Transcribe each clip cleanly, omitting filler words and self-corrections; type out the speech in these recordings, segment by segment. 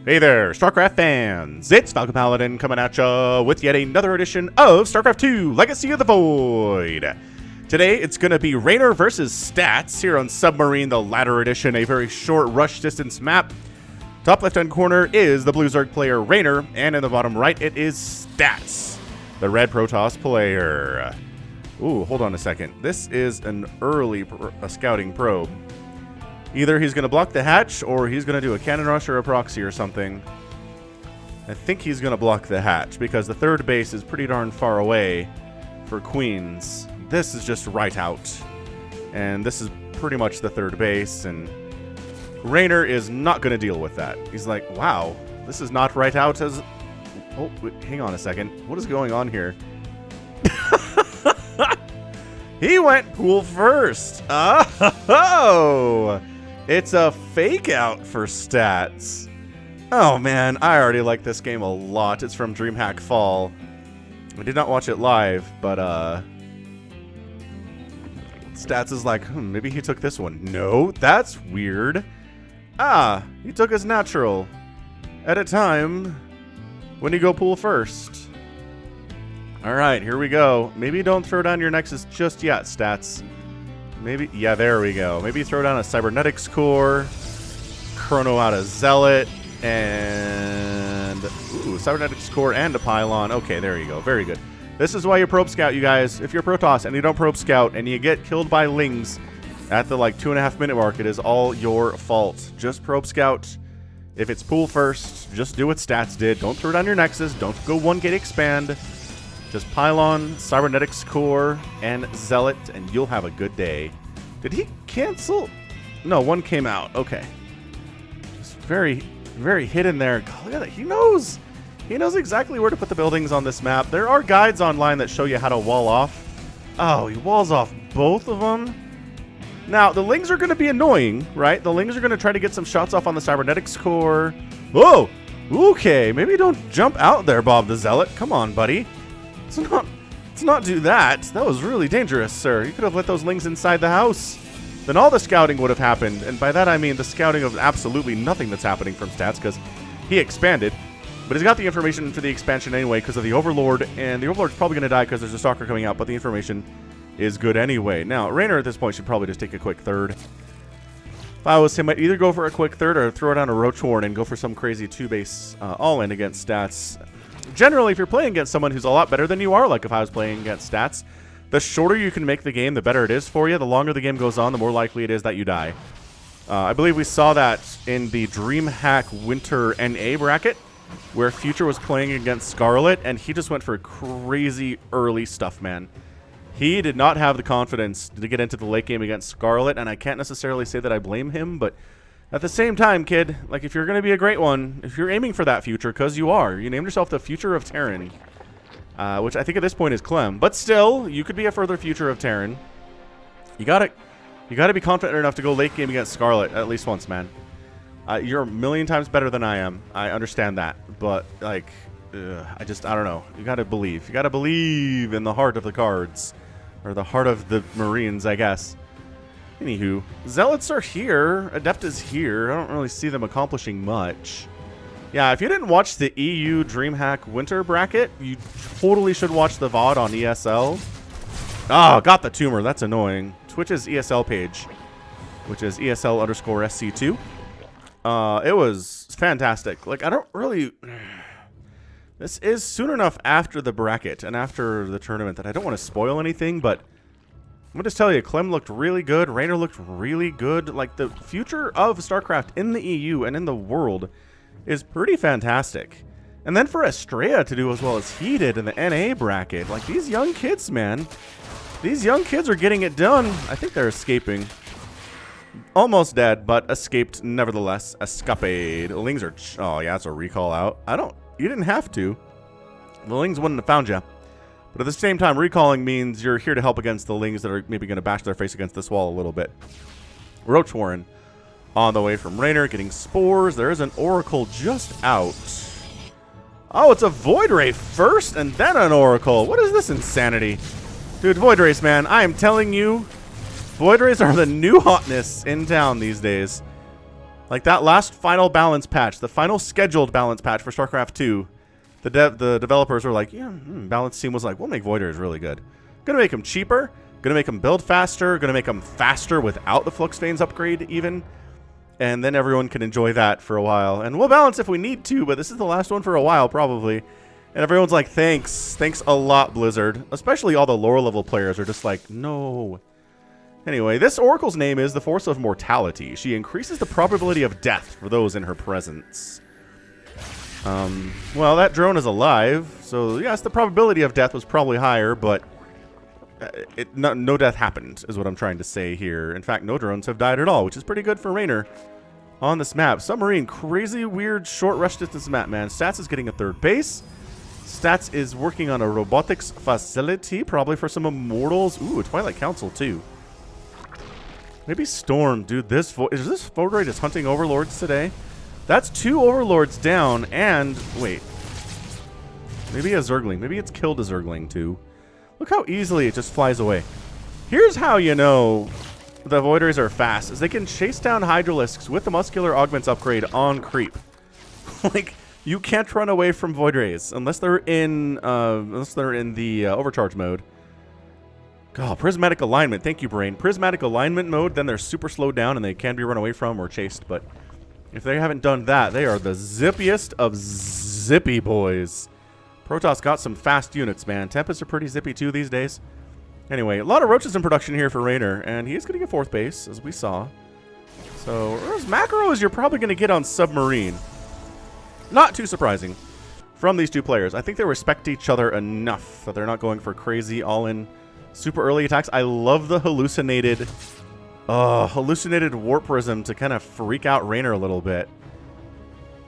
Hey there, StarCraft fans! It's Falcon Paladin coming at ya with yet another edition of StarCraft 2 Legacy of the Void. Today, it's going to be Reynor versus Stats here on Submarine, the latter edition, a very short rush distance map. Top left-hand corner is the blue Zerg player Reynor, and in the bottom right, it is Stats, the red Protoss player. Ooh, hold on a second. This is an early scouting probe. Either he's going to block the hatch, or he's going to do a cannon rush or a proxy or something. I think he's going to block the hatch, because the third base is pretty darn far away for Queens. This is just right out. And this is pretty much the third base, and Reynor is not going to deal with that. He's like, wow, this is not right out as... Oh, wait, hang on a second. What is going on here? He went pool first. Oh! It's a fake out for Stats. Oh man, I already like this game a lot. It's from DreamHack Fall. I did not watch it live, but Stats is like, maybe he took this one. No, that's weird. Ah, he took his natural at a time when you go pool first. Alright, here we go. Maybe don't throw down your Nexus just yet, Stats. Maybe, yeah, there we go. Maybe throw down a Cybernetics Core, Chrono out a Zealot, and... Ooh, Cybernetics Core and a Pylon. Okay, there you go. Very good. This is why you probe scout, you guys. If you're Protoss and you don't probe scout and you get killed by Lings at the, 2.5 minute mark, it is all your fault. Just probe scout. If it's pool first, just do what Stats did. Don't throw down your Nexus. Don't go 1-gate expand. Just Pylon, Cybernetics Core, and Zealot, and you'll have a good day. Did he cancel? No, one came out. Okay. Just very, very hidden there. God, look at that. He knows. He knows exactly where to put the buildings on this map. There are guides online that show you how to wall off. Oh, he walls off both of them. Now, the Lings are going to be annoying, right? The Lings are going to try to get some shots off on the Cybernetics Core. Whoa! Okay, maybe don't jump out there, Bob the Zealot. Come on, buddy. Let's not do that. That was really dangerous, sir. You could have let those Lings inside the house. Then all the scouting would have happened. And by that I mean the scouting of absolutely nothing that's happening from Stats, because he expanded. But he's got the information for the expansion anyway because of the Overlord. And the Overlord's probably going to die because there's a Stalker coming out, but the information is good anyway. Now, Reynor at this point should probably just take a quick third. If I was him, I'd either go for a quick third or throw down a Roach Warren and go for some crazy 2-base all-in against Stats. Generally, if you're playing against someone who's a lot better than you are, like if I was playing against Stats, the shorter you can make the game, the better it is for you. The longer the game goes on, the more likely it is that you die. I believe we saw that in the DreamHack Winter NA bracket, where Future was playing against Scarlet, and he just went for crazy early stuff, man. He did not have the confidence to get into the late game against Scarlet, and I can't necessarily say that I blame him, but... At the same time, kid, if you're going to be a great one, if you're aiming for that future, because you are, you named yourself the Future of Terran, which I think at this point is Clem. But still, you could be a further Future of Terran. You gotta be confident enough to go late game against Scarlet at least once, man. You're a million times better than I am. I understand that, but I don't know. You gotta believe. You gotta believe in the heart of the cards, or the heart of the Marines, I guess. Anywho, Zealots are here. Adept is here. I don't really see them accomplishing much. Yeah, if you didn't watch the EU DreamHack Winter bracket, you totally should watch the VOD on ESL. Oh, got the tumor. That's annoying. Twitch's ESL page, which is ESL_SC2. It was fantastic. I don't really... This is soon enough after the bracket and after the tournament that I don't want to spoil anything, but... I'm going to just tell you, Clem looked really good. Reynor looked really good. The future of StarCraft in the EU and in the world is pretty fantastic. And then for Estrella to do as well as he did in the NA bracket. These young kids, man. These young kids are getting it done. I think they're escaping. Almost dead, but escaped nevertheless. Escapade. Lings are... Oh, yeah, it's a recall out. You didn't have to. The Lings wouldn't have found you. But at the same time, recalling means you're here to help against the Lings that are maybe going to bash their face against this wall a little bit. Roach Warren on the way from Reynor, getting spores. There is an Oracle just out. Oh, it's a Void Ray first and then an Oracle. What is this insanity? Dude, Void Rays, man, I am telling you, Void Rays are the new hotness in town these days. Like that last final balance patch, the final scheduled balance patch for StarCraft 2, the developers were like, yeah, balance team was like, we'll make Voiders really good. Gonna make them cheaper, gonna make them build faster, gonna make them faster without the Flux Veins upgrade even. And then everyone can enjoy that for a while. And we'll balance if we need to, but this is the last one for a while, probably. And everyone's like, thanks. Thanks a lot, Blizzard. Especially all the lower level players are just like, no. Anyway, this Oracle's name is the Force of Mortality. She increases the probability of death for those in her presence. Well, that drone is alive. So, yes, the probability of death was probably higher, but no death happened, is what I'm trying to say here. In fact, no drones have died at all, which is pretty good for Reynor. On this map, Submarine, crazy, weird, short rush distance map, man. Stats is getting a third base. Stats is working on a robotics facility, probably for some immortals. Ooh, a Twilight Council, too. Maybe Storm, dude. Is this Voidroid is hunting overlords today? That's 2 overlords down, and... Wait. Maybe a Zergling. Maybe it's killed a Zergling, too. Look how easily it just flies away. Here's how you know... the Voiders are fast, is they can chase down Hydralisks with the Muscular Augments upgrade on creep. Like, you can't run away from Voidrays unless they're in the overcharge mode. God, Prismatic Alignment. Thank you, Brain. Prismatic Alignment mode, then they're super slowed down and they can be run away from or chased. But if they haven't done that, they are the zippiest of zippy boys. Protoss got some fast units, man. Tempests are pretty zippy too these days. Anyway, a lot of roaches in production here for Reynor, and he is going to get 4th base, as we saw. So, as macros, you're probably going to get on Submarine. Not too surprising from these two players. I think they respect each other enough that they're not going for crazy all-in super early attacks. I love the hallucinated warp prism to kind of freak out Reynor a little bit.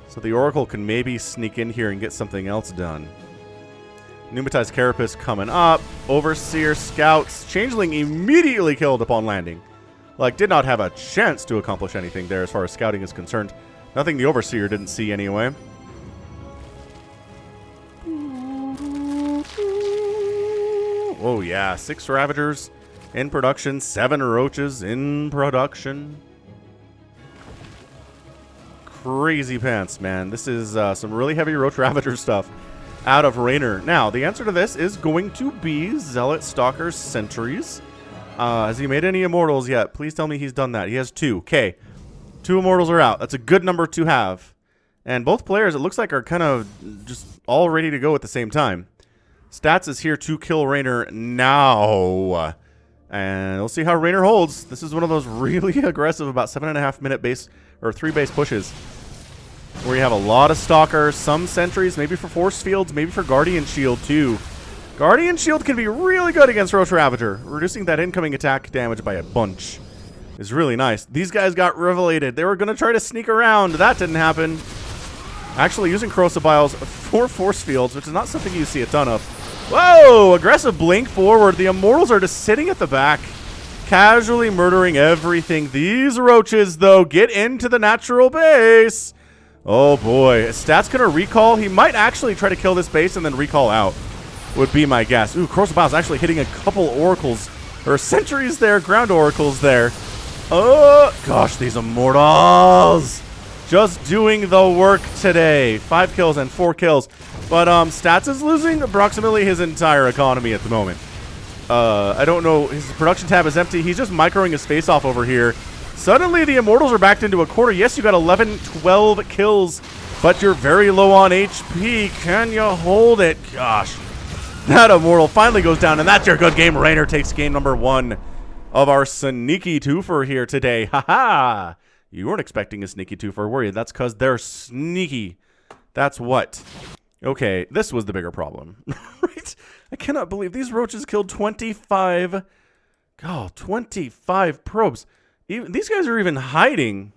So the Oracle can maybe sneak in here and get something else done. Pneumatized Carapace coming up. Overseer Scouts. Changeling immediately killed upon landing. Like, did not have a chance to accomplish anything there as far as scouting is concerned. Nothing the Overseer didn't see anyway. Oh, yeah. 6 Ravagers in production. 7 Roaches in production. Crazy pants, man. This is some really heavy Roach Ravager stuff out of Reynor. Now, the answer to this is going to be Zealot, Stalkers, Sentries. Has he made any Immortals yet? Please tell me he's done that. He has 2. Okay. 2 Immortals are out. That's a good number to have. And both players, it looks like, are kind of just all ready to go at the same time. Stats is here to kill Reynor now. And we'll see how Reynor holds. This is one of those really aggressive, about 7.5 minute base, or 3 base pushes, where you have a lot of Stalkers, some Sentries, maybe for Force Fields, maybe for Guardian Shield too. Guardian Shield can be really good against Roach Ravager. Reducing that incoming attack damage by a bunch is really nice. These guys got revelated. They were going to try to sneak around. That didn't happen. Actually using Corrosive Biles for Force Fields, which is not something you see a ton of. Whoa! Aggressive blink forward. The Immortals are just sitting at the back, casually murdering everything. These Roaches, though, get into the natural base. Oh, boy. Stat's going to recall. He might actually try to kill this base and then recall out, would be my guess. Ooh, Corrosive Biles actually hitting a couple Oracles, or Sentries there, Ground Oracles there. Oh, gosh, these Immortals. Just doing the work today. 5 kills and 4 kills. But Stats is losing approximately his entire economy at the moment. I don't know. His production tab is empty. He's just microing his face off over here. Suddenly, the Immortals are backed into a corner. Yes, you got 11, 12 kills, but you're very low on HP. Can you hold it? Gosh. That Immortal finally goes down, and that's your good game. Reynor takes game number 1 of our sneaky twofer here today. Ha-ha! You weren't expecting a sneaky twofer, were you? That's because they're sneaky. That's what. Okay, this was the bigger problem. Right? I cannot believe these Roaches killed 25. Oh, 25 probes. These guys are even hiding.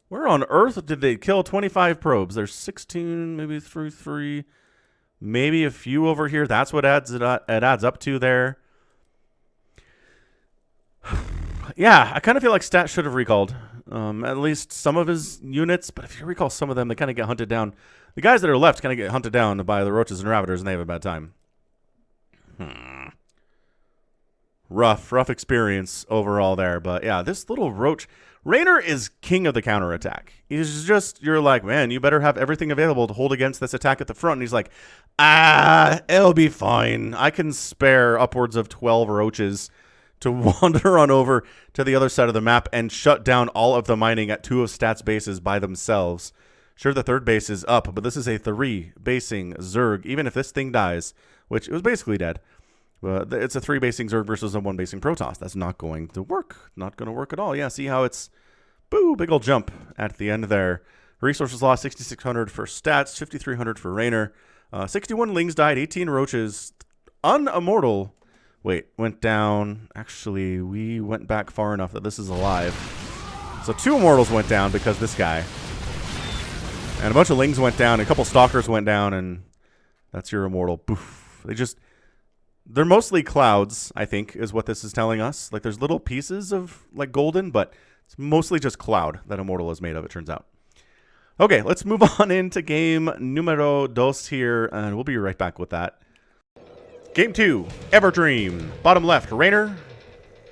Where on earth did they kill 25 probes? There's 16, maybe 3, maybe a few over here. That's what it adds up to there. Yeah, I kind of feel like Stat should have recalled at least some of his units. But if you recall some of them, they kind of get hunted down. The guys that are left kind of get hunted down by the Roaches and Ravagers, and they have a bad time. rough experience overall there. But yeah, this little roach, Reynor is king of the counterattack. He's just, you're like, man, you better have everything available to hold against this attack at the front. And he's like, it'll be fine. I can spare upwards of 12 roaches to wander on over to the other side of the map and shut down all of the mining at 2 of stats bases by themselves. Sure, the third base is up, but this is a 3 basing Zerg. Even if this thing dies, which it was basically dead, it's a 3 basing Zerg versus a 1 basing Protoss. That's not going to work. Not going to work at all. Yeah, see how it's, boo, big old jump at the end there. Resources lost, 6,600 for stats, 5,300 for Reynor. 61 lings died, 18 roaches. Unimmortal, wait, went down. Actually, we went back far enough that this is alive. So 2 immortals went down because this guy. And a bunch of lings went down, a couple stalkers went down, and that's your immortal. Boof. They're mostly clouds, I think, is what this is telling us. Like, there's little pieces of, like, golden, but it's mostly just cloud that immortal is made of, it turns out. Okay, let's move on into game numero dos here, and we'll be right back with that. Game 2, Everdream. Bottom left, Reynor.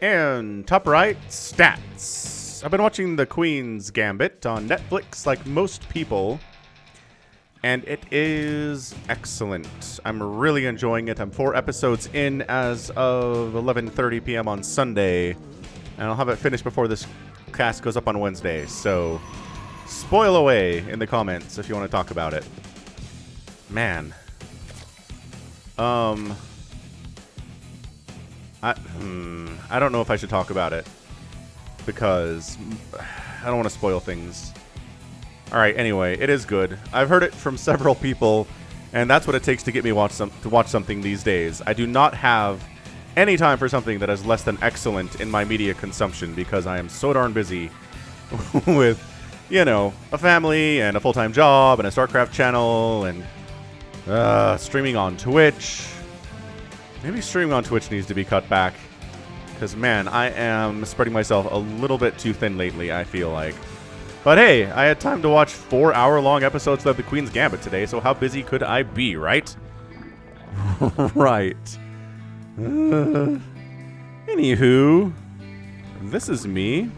And top right, stats. I've been watching The Queen's Gambit on Netflix like most people, and it is excellent. I'm really enjoying it. I'm 4 episodes in as of 11:30 p.m. on Sunday, and I'll have it finished before this cast goes up on Wednesday, so spoil away in the comments if you want to talk about it. Man. I don't know if I should talk about it, because I don't want to spoil things. Alright, anyway, it is good. I've heard it from several people, and that's what it takes to get me to watch something these days. I do not have any time for something that is less than excellent in my media consumption, because I am so darn busy with, you know, a family and a full-time job and a StarCraft channel and streaming on Twitch. Maybe streaming on Twitch needs to be cut back, because, man, I am spreading myself a little bit too thin lately, I feel like. But hey, I had time to watch 4-hour-long episodes of The Queen's Gambit today, so how busy could I be, right? Right. Anywho, this is me.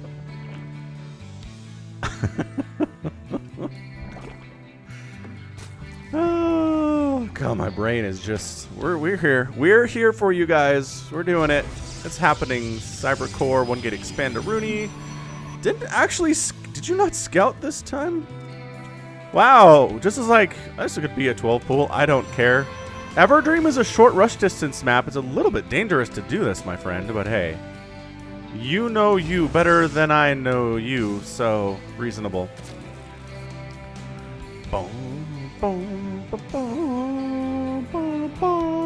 Oh, God, my brain is just... We're here. We're here for you guys. We're doing it. It's happening. Cybercore, 1 gate expand to Rooney. Did you not scout this time? Wow, just as like, this could be a 12 pool. I don't care. Everdream is a short rush distance map. It's a little bit dangerous to do this, my friend, but hey. You know you better than I know you, so reasonable. Boom, boom, boom, boom, boom, boom.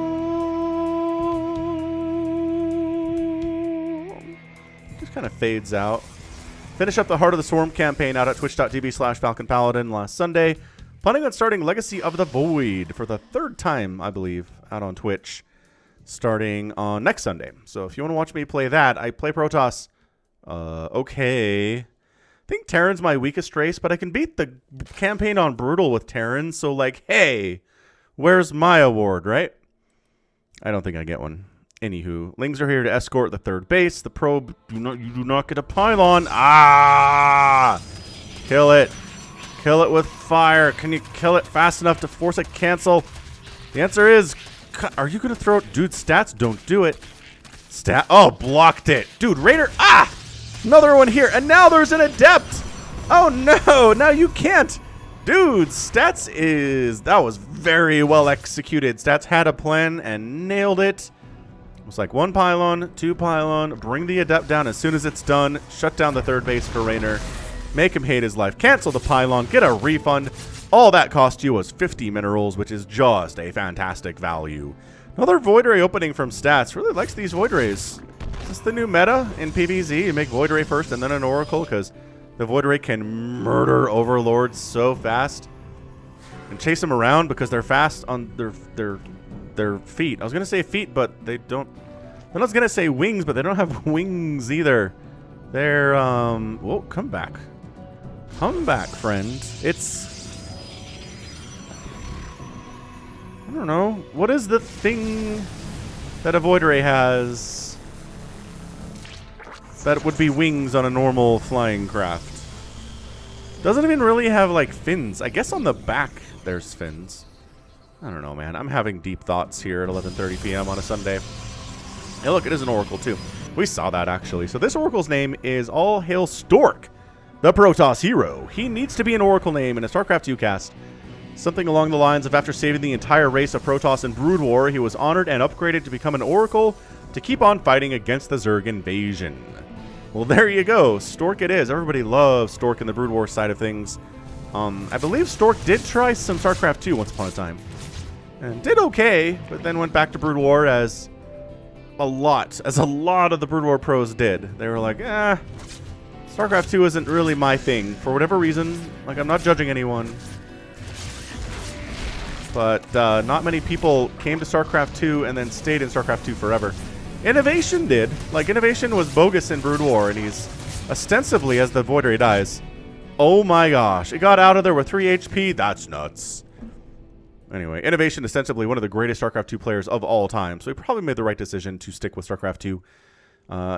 Just kind of fades out. Finish up the Heart of the Swarm campaign out at twitch.tv/Falcon Paladin last Sunday. Planning on starting Legacy of the Void for the 3rd time, I believe, out on Twitch, starting on next Sunday. So if you want to watch me play that, I play Protoss. Okay. I think Terran's my weakest race, but I can beat the campaign on Brutal with Terran, so like, hey, where's my award, right? I don't think I get one. Anywho, Lings are here to escort the 3rd base. The probe, you do not get a pylon. Ah! Kill it. Kill it with fire. Can you kill it fast enough to force a cancel? The answer is, are you going to throw it? Dude, stats, don't do it. Oh, blocked it. Dude, Raider, another one here. And now there's an Adept. Oh, no. Now you can't. Dude, Stats that was very well executed. Stats had a plan and nailed it. It was like 1 pylon, 2 pylon, bring the Adept down as soon as it's done, shut down the 3rd base for Reynor, make him hate his life, cancel the pylon, get a refund. All that cost you was 50 minerals, which is just a fantastic value. Another Void Ray opening from Stats. Really likes these Void Rays. Is this the new meta in PvZ? You make Void Ray first and then an Oracle, because the Void Ray can murder Overlords so fast and chase them around because they're fast on their feet. I was gonna say feet, but they don't. I was gonna say wings, but they don't have wings either. They're whoa, come back, friend. It's, I don't know, what is the thing that a Void Ray has that would be wings on a normal flying craft. Doesn't even really have, like, fins. I guess on the back there's fins. I don't know, man. I'm having deep thoughts here at 11:30 p.m. on a Sunday. Hey, look, it is an oracle, too. We saw that, actually. So this oracle's name is All Hail Stork, the Protoss hero. He needs to be an oracle name in a StarCraft 2 cast. Something along the lines of after saving the entire race of Protoss in Brood War, he was honored and upgraded to become an oracle to keep on fighting against the Zerg invasion. Well, there you go. Stork it is. Everybody loves Stork in the Brood War side of things. I believe Stork did try some StarCraft 2 once upon a time. And did okay, but then went back to Brood War as a lot of the Brood War pros did. They were like, StarCraft 2 isn't really my thing. For whatever reason, like, I'm not judging anyone. But not many people came to StarCraft 2 and then stayed in StarCraft 2 forever. Innovation did. Like, Innovation was bogus in Brood War, and he's ostensibly, as the Void Ray dies. Oh my gosh. It got out of there with 3 HP? That's nuts. Anyway, Innovation ostensibly one of the greatest StarCraft 2 players of all time, so he probably made the right decision to stick with StarCraft 2.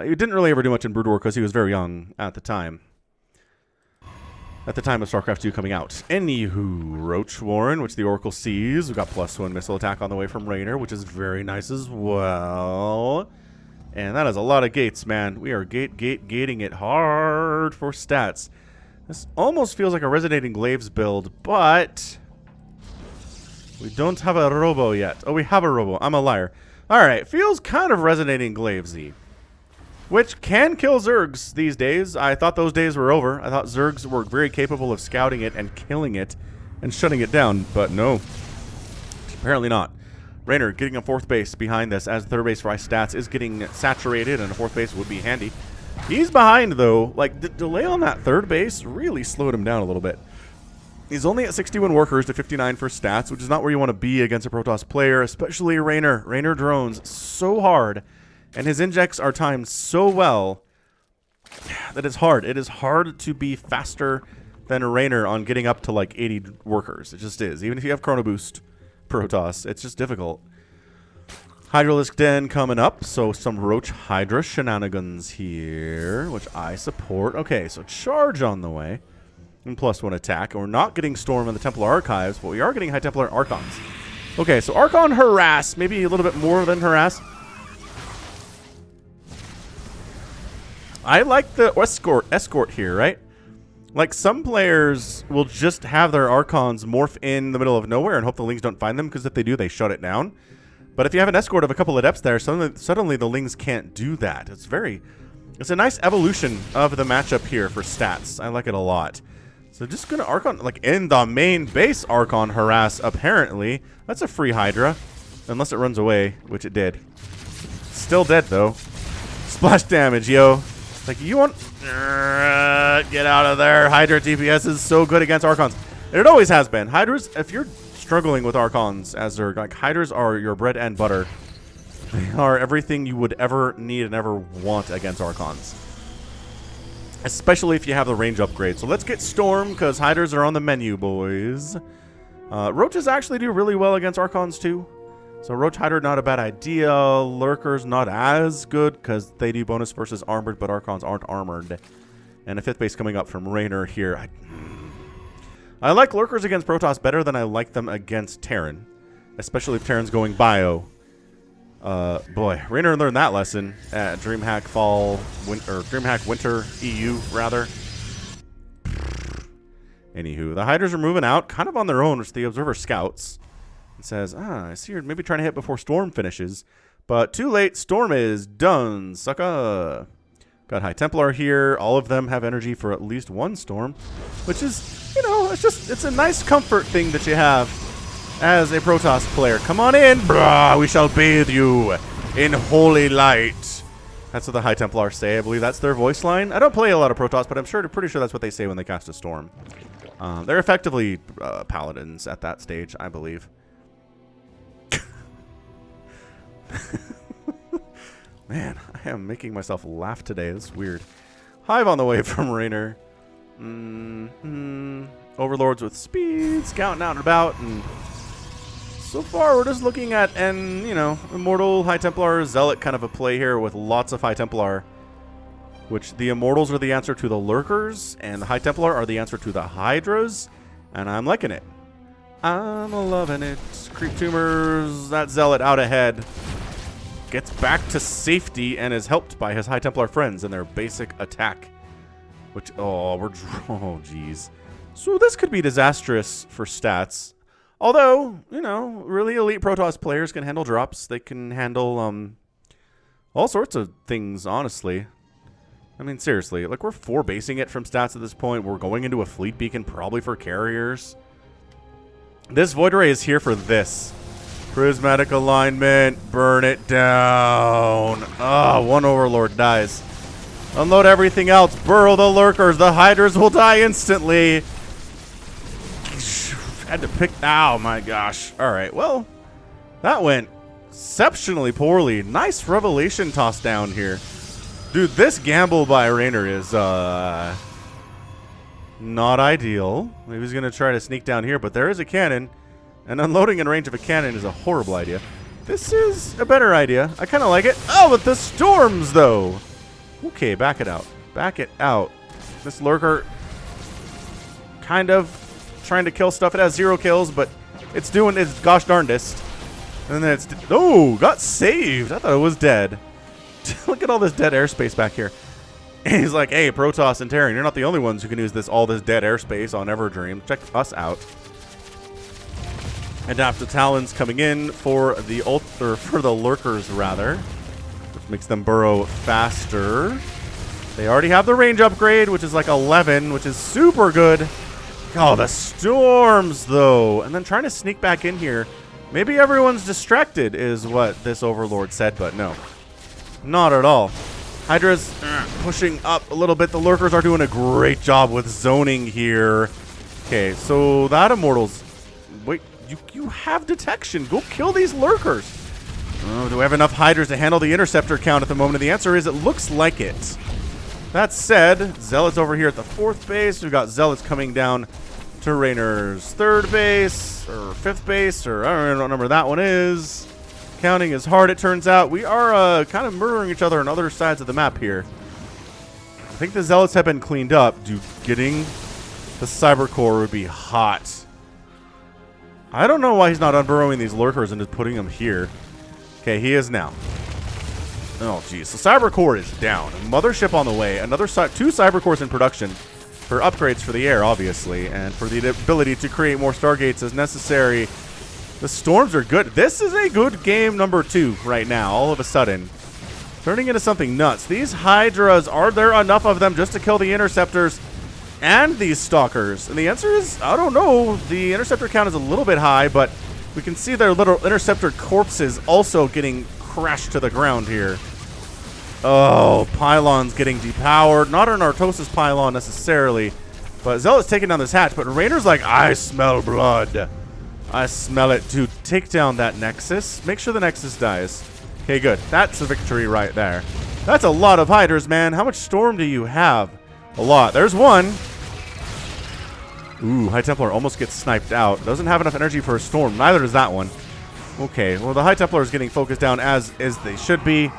He didn't really ever do much in Brood War because he was very young at the time. At the time of StarCraft 2 coming out. Anywho, Roach Warren, which the Oracle sees. We've got +1 missile attack on the way from Reynor, which is very nice as well. And that is a lot of gates, man. We are gating it hard for stats. This almost feels like a Resonating Glaives build, but we don't have a robo yet. Oh, we have a robo. I'm a liar. Alright, feels kind of Resonating Glaives-y. Which can kill Zergs these days. I thought those days were over. I thought Zergs were very capable of scouting it and killing it and shutting it down, but no. Apparently not. Reynor getting a 4th base behind this as 3rd base Rice stats is getting saturated, and a 4th base would be handy. He's behind, though. Like, the delay on that 3rd base really slowed him down a little bit. He's only at 61 workers to 59 for stats, which is not where you want to be against a Protoss player, especially Reynor. Reynor drones so hard. And his injects are timed so well that it's hard. It is hard to be faster than a Reynor on getting up to like 80 workers. It just is. Even if you have Chrono Boost Protoss, it's just difficult. Hydralisk Den coming up. So some Roach Hydra shenanigans here, which I support. Okay, so charge on the way. And +1 attack. And we're not getting Storm in the Templar Archives, but we are getting High Templar Archons. Okay, so Archon Harass. Maybe a little bit more than Harass. I like the escort here, right? Like, some players will just have their Archons morph in the middle of nowhere and hope the Lings don't find them, because if they do, they shut it down. But if you have an escort of a couple Adepts there, suddenly the Lings can't do that. It's a nice evolution of the matchup here for stats. I like it a lot. So just gonna Archon, like, in the main base Archon Harass, apparently. That's a free Hydra. Unless it runs away, which it did. Still dead, though. Splash damage, yo. Like, you want... get out of there. Hydra DPS is so good against Archons. And it always has been. Hydras, if you're struggling with Archons as Zerg, like, Hydras are your bread and butter. They are everything you would ever need and ever want against Archons. Especially if you have the range upgrade. So let's get Storm, because Hydras are on the menu, boys. Roaches actually do really well against Archons, too. So Roach Hydra, not a bad idea. Lurkers, not as good, because they do bonus versus armored, but Archons aren't armored. And a 5th base coming up from Reynor here. I like Lurkers against Protoss better than I like them against Terran. Especially if Terran's going bio. Boy, Reynor learned that lesson at DreamHack DreamHack Winter EU, rather. Anywho, the Hydras are moving out, kind of on their own, which the Observer scouts. It says, I see you're maybe trying to hit before Storm finishes. But too late, Storm is done, sucker. Got High Templar here. All of them have energy for at least 1 Storm. Which is, you know, it's a nice comfort thing that you have as a Protoss player. Come on in, brah, we shall bathe you in holy light. That's what the High Templar say. I believe that's their voice line. I don't play a lot of Protoss, but I'm pretty sure that's what they say when they cast a Storm. They're effectively Paladins at that stage, I believe. Man, I am making myself laugh today. This is weird. Hive on the way from Reynor. Overlords with speed, scouting out and about, and so far we're just looking at an, you know, Immortal High Templar Zealot kind of a play here with lots of High Templar which the Immortals are the answer to the Lurkers, and the High Templar are the answer to the Hydras, and I'm liking it. I'm loving it. Creep Tumors, that Zealot out ahead. Gets back to safety and is helped by his High Templar friends in their basic attack. Which, oh, geez. So this could be disastrous for stats. Although, you know, really elite Protoss players can handle drops. They can handle, all sorts of things, honestly. I mean, seriously, like, we're 4-basing it from stats at this point. We're going into a fleet beacon probably for carriers. This Void Ray is here for this. Prismatic alignment, burn it down. Ah, one Overlord dies. Unload everything else, burrow the Lurkers. The Hydras will die instantly. Had to pick, oh my gosh. All right, well, that went exceptionally poorly. Nice revelation toss down here. Dude, this gamble by Reynor is not ideal. Maybe he's going to try to sneak down here, but there is a cannon. And unloading in range of a cannon is a horrible idea. This is a better idea. I kind of like it. Oh, but the storms, though. Okay, back it out. Back it out. This Lurker kind of trying to kill stuff. It has 0 kills, but it's doing its gosh darndest. And then it's... Oh, got saved. I thought it was dead. Look at all this dead airspace back here. And he's like, hey, Protoss and Terran, you're not the only ones who can use all this dead airspace on Everdream. Check us out. Adaptive Talons coming in for the Lurkers, rather, which makes them burrow faster. They already have the range upgrade, which is like 11, which is super good. Oh, the storms, though. And then trying to sneak back in here. Maybe everyone's distracted is what this Overlord said, but no. Not at all. Hydra's pushing up a little bit. The Lurkers are doing a great job with zoning here. Okay, so that Immortals... Wait, you have detection. Go kill these Lurkers. Oh, do we have enough Hydras to handle the Interceptor count at the moment? And the answer is it looks like it. That said, Zealots over here at the 4th base. We've got Zealots coming down to Reynor's 3rd base, or 5th base, or I don't know what number that one is. Counting is hard, it turns out. We are kind of murdering each other on other sides of the map here. I think the Zealots have been cleaned up. Dude, getting the Cyber Core would be hot. I don't know why he's not unburrowing these Lurkers and just putting them here. Okay, he is now. Oh, geez. The Cyber Core is down. Mothership on the way. Another 2 Cyber Cores in production for upgrades for the air, obviously, and for the ability to create more Stargates as necessary. The storms are good. This is a good game number 2 right now, all of a sudden. Turning into something nuts. These Hydras, are there enough of them just to kill the Interceptors and these Stalkers? And the answer is, I don't know. The Interceptor count is a little bit high, but we can see their little Interceptor corpses also getting crashed to the ground here. Oh, Pylon's getting depowered. Not an Artosis Pylon necessarily, but Zealot's taking down this hatch. But Reynor's like, I smell blood. I smell it. Dude, take down that Nexus. Make sure the Nexus dies. Okay, good. That's a victory right there. That's a lot of Hydras, man. How much Storm do you have? A lot. There's one. Ooh, High Templar almost gets sniped out. Doesn't have enough energy for a Storm. Neither does that one. Okay, well, the High Templar is getting focused down as they should be.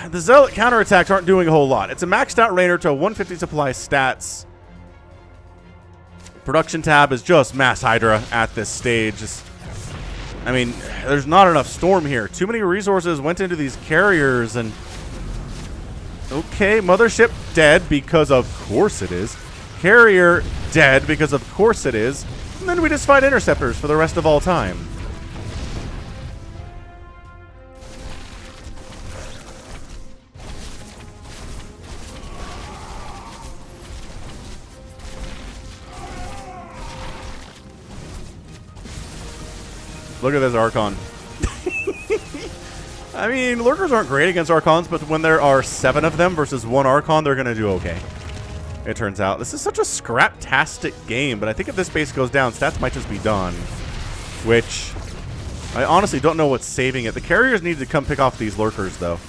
The Zealot counterattacks aren't doing a whole lot. It's a maxed out Reynor to 150 supply stats. Production tab is just mass Hydra at this stage. I mean, there's not enough Storm here. Too many resources went into these carriers, and... Okay, Mothership dead because of course it is. Carrier dead because of course it is. And then we just fight Interceptors for the rest of all time. Look at this Archon. I mean, Lurkers aren't great against Archons, but when there are 7 of them versus 1 Archon, they're going to do okay. It turns out. This is such a scrap-tastic game, but I think if this base goes down, stats might just be done. Which, I honestly don't know what's saving it. The carriers need to come pick off these Lurkers, though.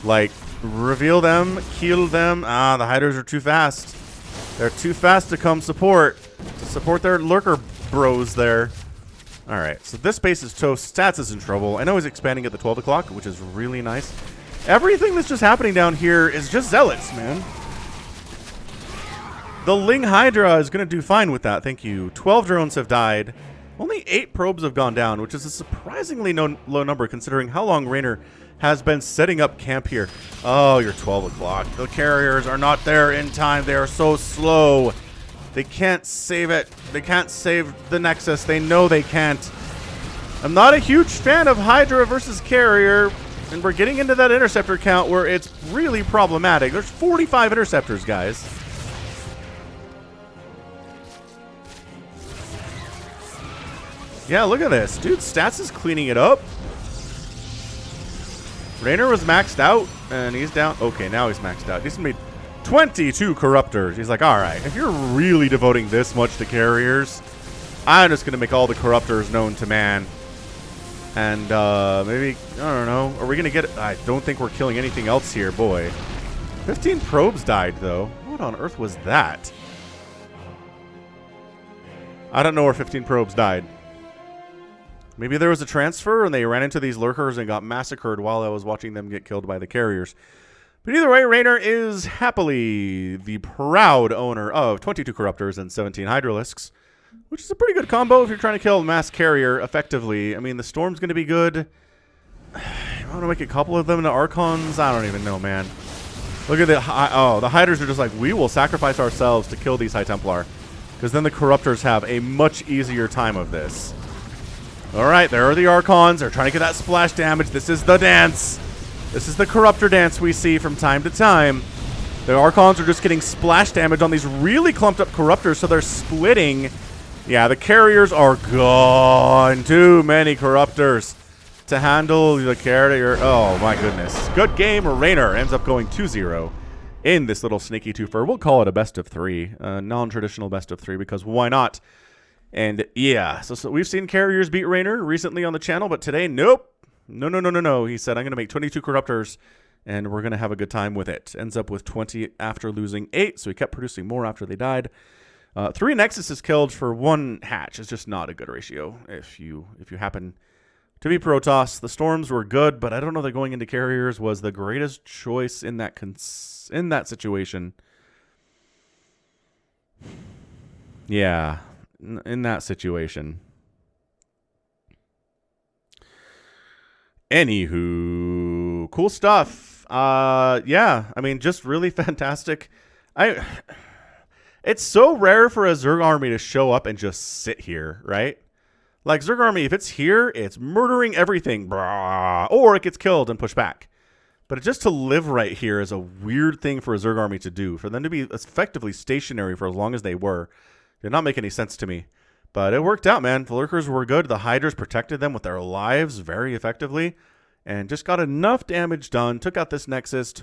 Like, reveal them, kill them. Ah, the Hydras are too fast. They're too fast to come support their Lurker bros there. Alright, so this base is toast. Stats is in trouble. I know he's expanding at the 12 o'clock, which is really nice. Everything that's just happening down here is just zealots, man. The Ling Hydra is going to do fine with that. Thank you. 12 drones have died. Only 8 probes have gone down, which is a surprisingly low number considering how long Reynor has been setting up camp here. Oh, you're 12 o'clock. The carriers are not there in time. They are so slow. They can't save it. They can't save the Nexus. They know they can't. I'm not a huge fan of Hydra versus carrier, and we're getting into that interceptor count where it's really problematic. There's 45 interceptors, guys. Yeah, look at this. Dude, Stats is cleaning it up. Reynor was maxed out, and he's down. Okay, now he's maxed out. He's made 22 Corruptors. He's like, all right, if you're really devoting this much to carriers, I'm just going to make all the Corruptors known to man. And maybe, I don't know, are we going to get... I don't think we're killing anything else here, boy. 15 probes died, though. What on earth was that? I don't know where 15 probes died. Maybe there was a transfer and they ran into these lurkers and got massacred while I was watching them get killed by the carriers. But either way, Reynor is happily the proud owner of 22 Corruptors and 17 Hydralisks, which is a pretty good combo if you're trying to kill a mass carrier effectively. I mean, the Storm's going to be good. I want to make a couple of them into Archons. I don't even know, man. Look at the... Oh, the Hydras are just like, we will sacrifice ourselves to kill these High Templar, because then the Corruptors have a much easier time of this. All right, there are the Archons. They're trying to get that splash damage. This is the dance. This is the Corruptor dance we see from time to time. The Archons are just getting splash damage on these really clumped up Corruptors, so they're splitting. Yeah, the carriers are gone. Too many Corruptors to handle the carrier. Oh, my goodness. Good game. Reynor ends up going 2-0 in this little sneaky twofer. We'll call it a best of 3. Non-traditional best of 3, because why not? And yeah, so we've seen carriers beat Reynor recently on the channel, but today, nope. No. He said, I'm going to make 22 Corruptors, and we're going to have a good time with it. Ends up with 20 after losing 8, so he kept producing more after they died. 3 Nexuses killed for 1 hatch is just not a good ratio if you happen to be Protoss. The Storms were good, but I don't know that going into carriers was the greatest choice in that situation. Yeah. In that situation. Anywho, cool stuff. Yeah, I mean, just really fantastic. It's so rare for a Zerg army to show up and just sit here, right? Like, Zerg army, if it's here, it's murdering everything, brah, or it gets killed and pushed back. But just to live right here is a weird thing for a Zerg army to do. For them to be effectively stationary for as long as they were did not make any sense to me. But it worked out, man. The Lurkers were good. The Hydras protected them with their lives very effectively. And just got enough damage done. Took out this Nexus.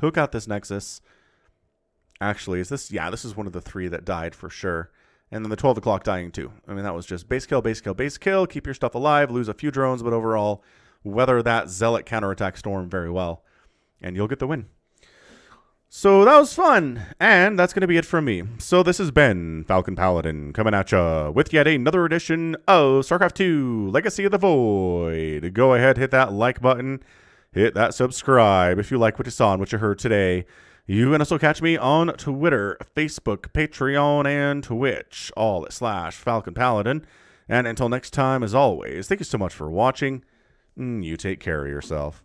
Actually, is this... Yeah, this is one of the 3 that died for sure. And then the 12 o'clock dying too. I mean, that was just base kill, base kill, base kill. Keep your stuff alive. Lose a few drones. But overall, weather that Zealot counterattack storm very well. And you'll get the win. So that was fun, and that's going to be it from me. So this has been Falcon Paladin coming at ya with yet another edition of StarCraft 2 Legacy of the Void. Go ahead, hit that like button, hit that subscribe if you like what you saw and what you heard today. You can also catch me on Twitter, Facebook, Patreon, and Twitch, all at /Falcon Paladin. And until next time, as always, thank you so much for watching. You take care of yourself.